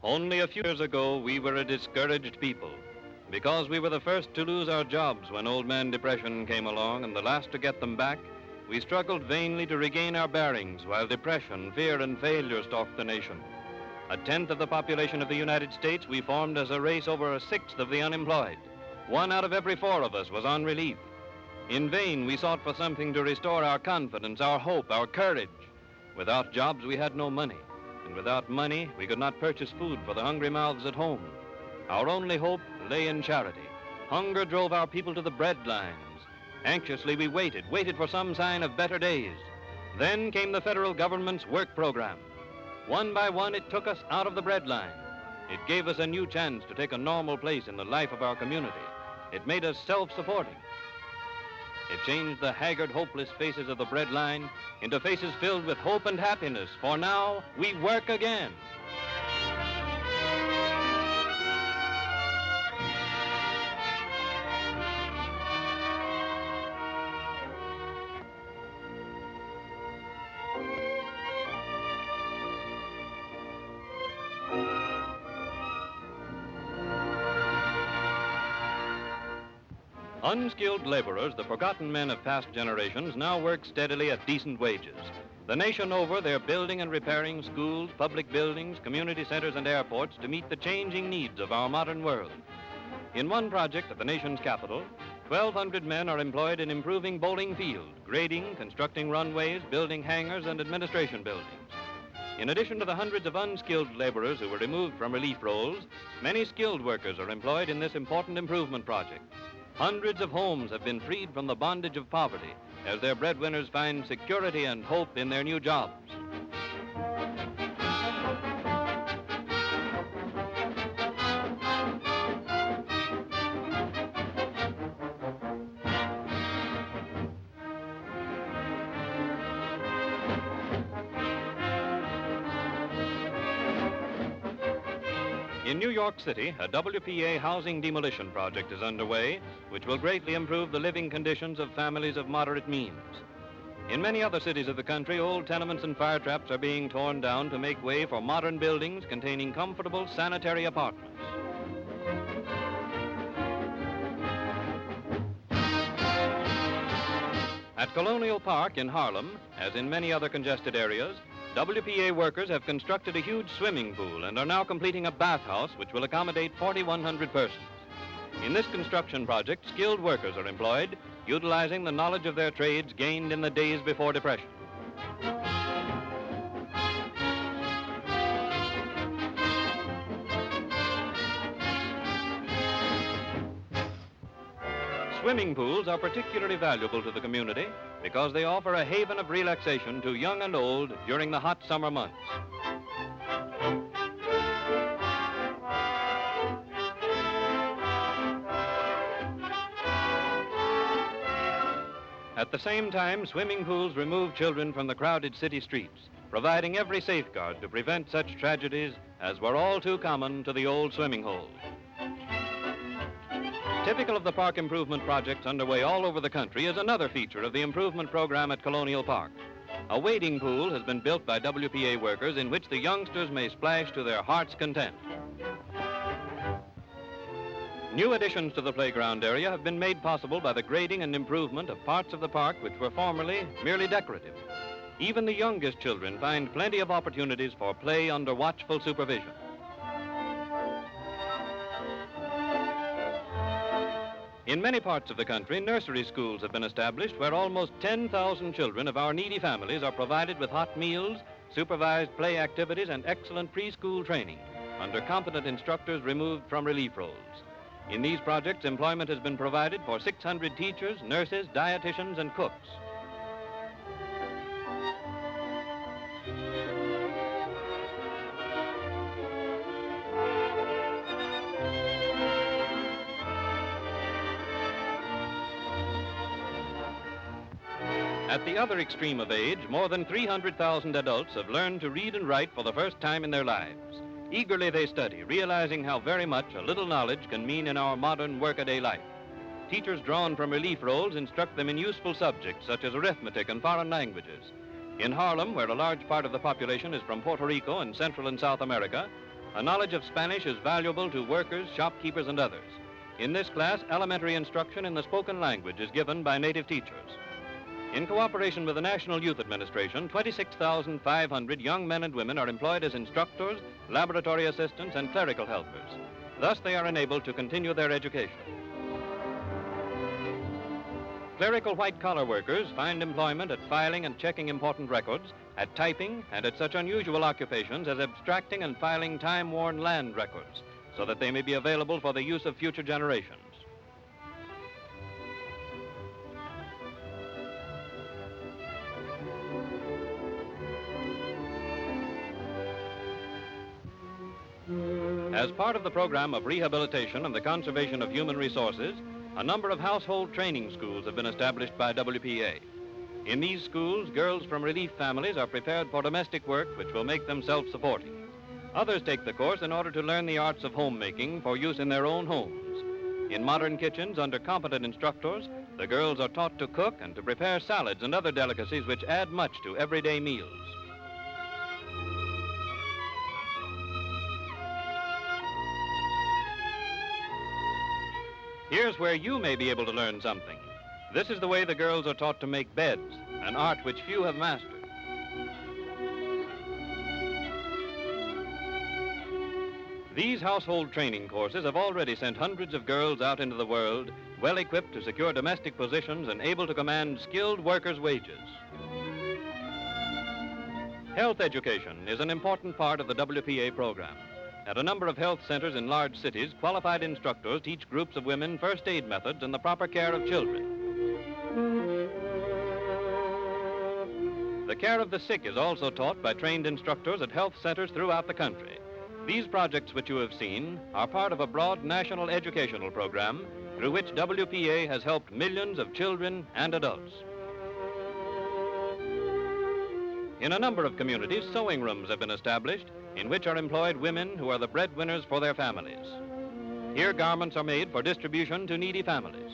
Only a few years ago, we were a discouraged people. Because we were the first to lose our jobs when Old Man Depression came along and the last to get them back, we struggled vainly to regain our bearings while depression, fear, and failure stalked the nation. A tenth of the population of the United States, we formed as a race over a sixth of the unemployed. 1 out of every 4 of us was on relief. In vain, we sought for something to restore our confidence, our hope, our courage. Without jobs, we had no money. And without money, we could not purchase food for the hungry mouths at home. Our only hope lay in charity. Hunger drove our people to the bread lines. Anxiously, we waited for some sign of better days. Then came the federal government's work program. One by one, it took us out of the bread line. It gave us a new chance to take a normal place in the life of our community. It made us self-supporting. It changed the haggard, hopeless faces of the bread line into faces filled with hope and happiness, for now we work again. Unskilled laborers, the forgotten men of past generations, now work steadily at decent wages. The nation over, they're building and repairing schools, public buildings, community centers, and airports to meet the changing needs of our modern world. In one project at the nation's capital, 1,200 men are employed in improving Bowling Field, grading, constructing runways, building hangars, and administration buildings. In addition to the hundreds of unskilled laborers who were removed from relief roles, many skilled workers are employed in this important improvement project. Hundreds of homes have been freed from the bondage of poverty as their breadwinners find security and hope in their new jobs. In New York City, a WPA housing demolition project is underway, which will greatly improve the living conditions of families of moderate means. In many other cities of the country, old tenements and fire traps are being torn down to make way for modern buildings containing comfortable sanitary apartments. At Colonial Park in Harlem, as in many other congested areas, WPA workers have constructed a huge swimming pool and are now completing a bathhouse which will accommodate 4,100 persons. In this construction project, skilled workers are employed, utilizing the knowledge of their trades gained in the days before depression. Swimming pools are particularly valuable to the community because they offer a haven of relaxation to young and old during the hot summer months. At the same time, swimming pools remove children from the crowded city streets, providing every safeguard to prevent such tragedies as were all too common to the old swimming hole. Typical of the park improvement projects underway all over the country is another feature of the improvement program at Colonial Park. A wading pool has been built by WPA workers in which the youngsters may splash to their heart's content. New additions to the playground area have been made possible by the grading and improvement of parts of the park which were formerly merely decorative. Even the youngest children find plenty of opportunities for play under watchful supervision. In many parts of the country, nursery schools have been established where almost 10,000 children of our needy families are provided with hot meals, supervised play activities, and excellent preschool training under competent instructors removed from relief roles. In these projects, employment has been provided for 600 teachers, nurses, dietitians, and cooks. At the other extreme of age, more than 300,000 adults have learned to read and write for the first time in their lives. Eagerly they study, realizing how very much a little knowledge can mean in our modern workaday life. Teachers drawn from relief roles instruct them in useful subjects such as arithmetic and foreign languages. In Harlem, where a large part of the population is from Puerto Rico and Central and South America, A knowledge of Spanish is valuable to workers, shopkeepers, and others. In this class, elementary instruction in the spoken language is given by native teachers. In cooperation with the National Youth Administration, 26,500 young men and women are employed as instructors, laboratory assistants, and clerical helpers. Thus, they are enabled to continue their education. Clerical white-collar workers find employment at filing and checking important records, at typing, and at such unusual occupations as abstracting and filing time-worn land records, so that they may be available for the use of future generations. As part of the program of rehabilitation and the conservation of human resources, a number of household training schools have been established by WPA. In these schools, girls from relief families are prepared for domestic work which will make them self-supporting. Others take the course in order to learn the arts of homemaking for use in their own homes. In modern kitchens, under competent instructors, the girls are taught to cook and to prepare salads and other delicacies which add much to everyday meals. Here's where you may be able to learn something. This is the way the girls are taught to make beds, an art which few have mastered. These household training courses have already sent hundreds of girls out into the world, well equipped to secure domestic positions and able to command skilled workers' wages. Health education is an important part of the WPA program. At a number of health centers in large cities, qualified instructors teach groups of women first aid methods and the proper care of children. The care of the sick is also taught by trained instructors at health centers throughout the country. These projects which you have seen are part of a broad national educational program through which WPA has helped millions of children and adults. In a number of communities, sewing rooms have been established in which are employed women who are the breadwinners for their families. Here, garments are made for distribution to needy families.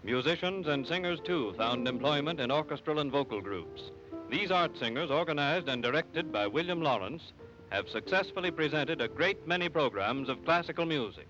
Musicians and singers, too, found employment in orchestral and vocal groups. These art singers, organized and directed by William Lawrence, have successfully presented a great many programs of classical music.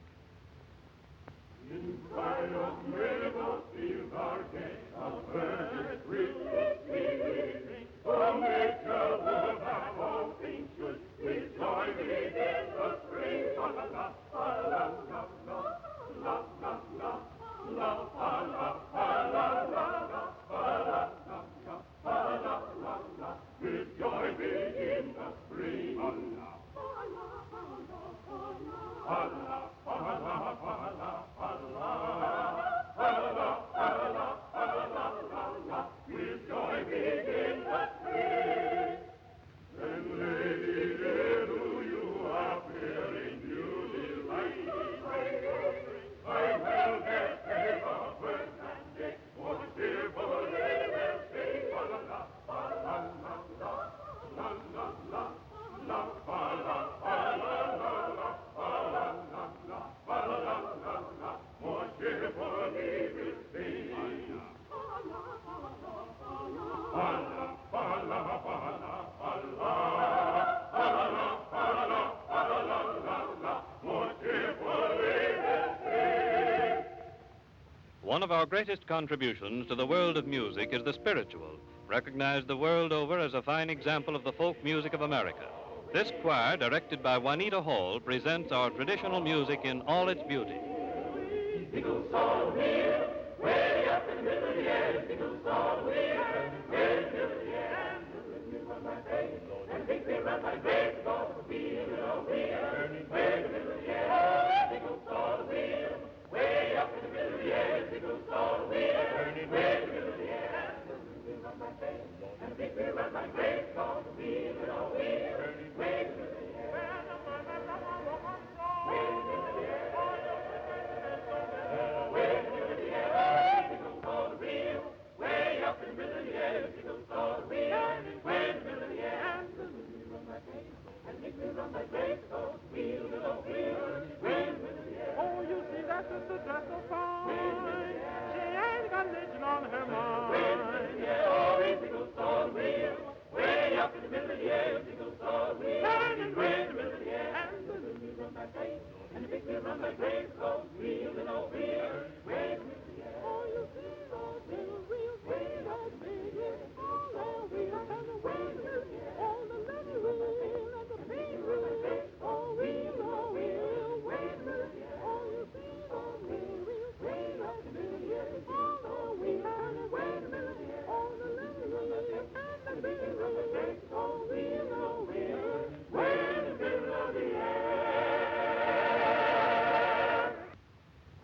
One of our greatest contributions to the world of music is the spiritual, recognized the world over as a fine example of the folk music of America. This choir, directed by Juanita Hall, presents our traditional music in all its beauty.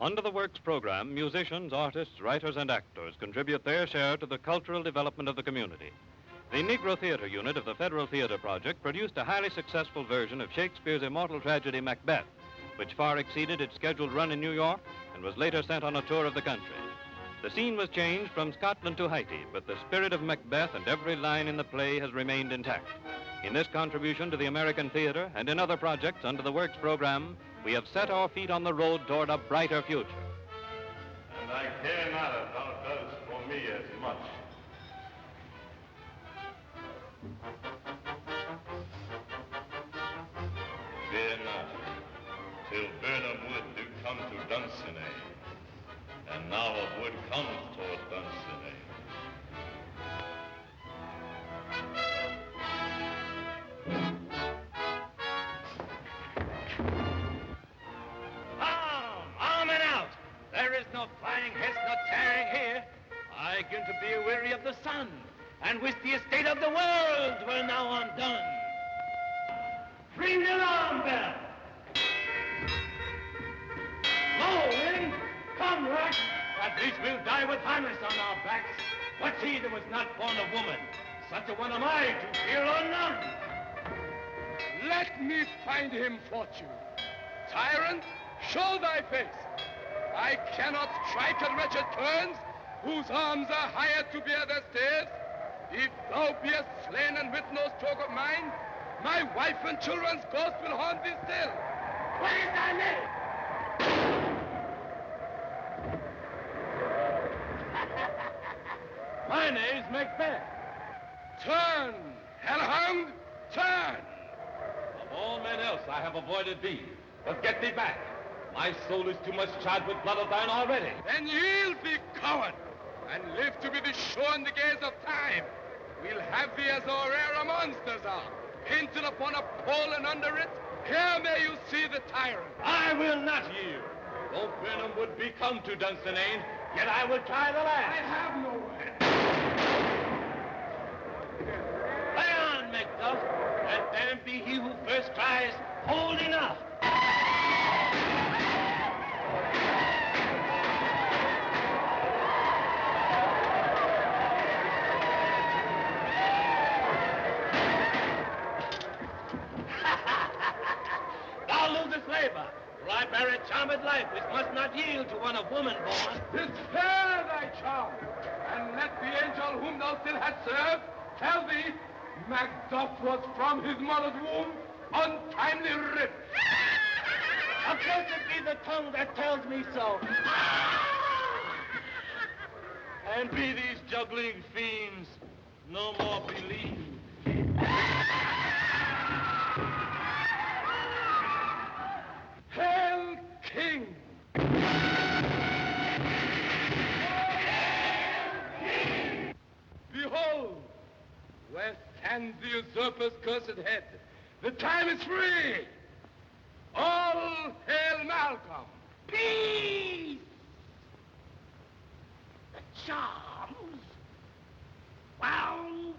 Under the Works program, musicians, artists, writers, and actors contribute their share to the cultural development of the community. The Negro Theater Unit of the Federal Theater Project produced a highly successful version of Shakespeare's immortal tragedy Macbeth, which far exceeded its scheduled run in New York and was later sent on a tour of the country. The scene was changed from Scotland to Haiti, but the spirit of Macbeth and every line in the play has remained intact. In this contribution to the American theater and in other projects under the Works program, we have set our feet on the road toward a brighter future. And I care not if thou does for me as much. Fear not, till Burnham Wood do come to Dunsinane. And now a wood comes toward Dunsinane. Arm and out! There is no flying hess, no tearing here. I begin to be weary of the sun, and wish the estate of the world were now undone. Ring the alarm bell! Go, wind! Come, Rack! At least we'll die with harness on our backs. What's he that was not born of woman? Such a one am I to fear or none. Let me find him fortune. Tyrant, show thy face. I cannot strike at wretched turns, whose arms are hired to bear their staves. If thou beest slain and with no stroke of mine, my wife and children's ghost will haunt thee still. What is thy name? My name's Macbeth. Turn, hellhound, turn! Of all men else, I have avoided thee. But get thee back. My soul is too much charged with blood of thine already. Then yield thee, coward, and live to be the show in the gaze of time. We'll have thee as our rare monsters are, painted upon a pole, and under it, here may you see the tyrant. I will not yield. Though Burnham would be come to Dunsinane, yet I will try the last. I have no way. Lay on, Macduff, and damned be he who first cries, hold enough. Thou losest labor, for I bear a charmed life which must not yield to one of woman born. Despair thy charm, and let the angel whom thou still hast served tell thee Macduff was from his mother's womb untimely ripped. Accursed be the tongue that tells me so. And be these juggling fiends no more believed. Hail, King! Behold, where stands the usurper's cursed head. The time is free. All hail Malcolm. Peace! The charms wound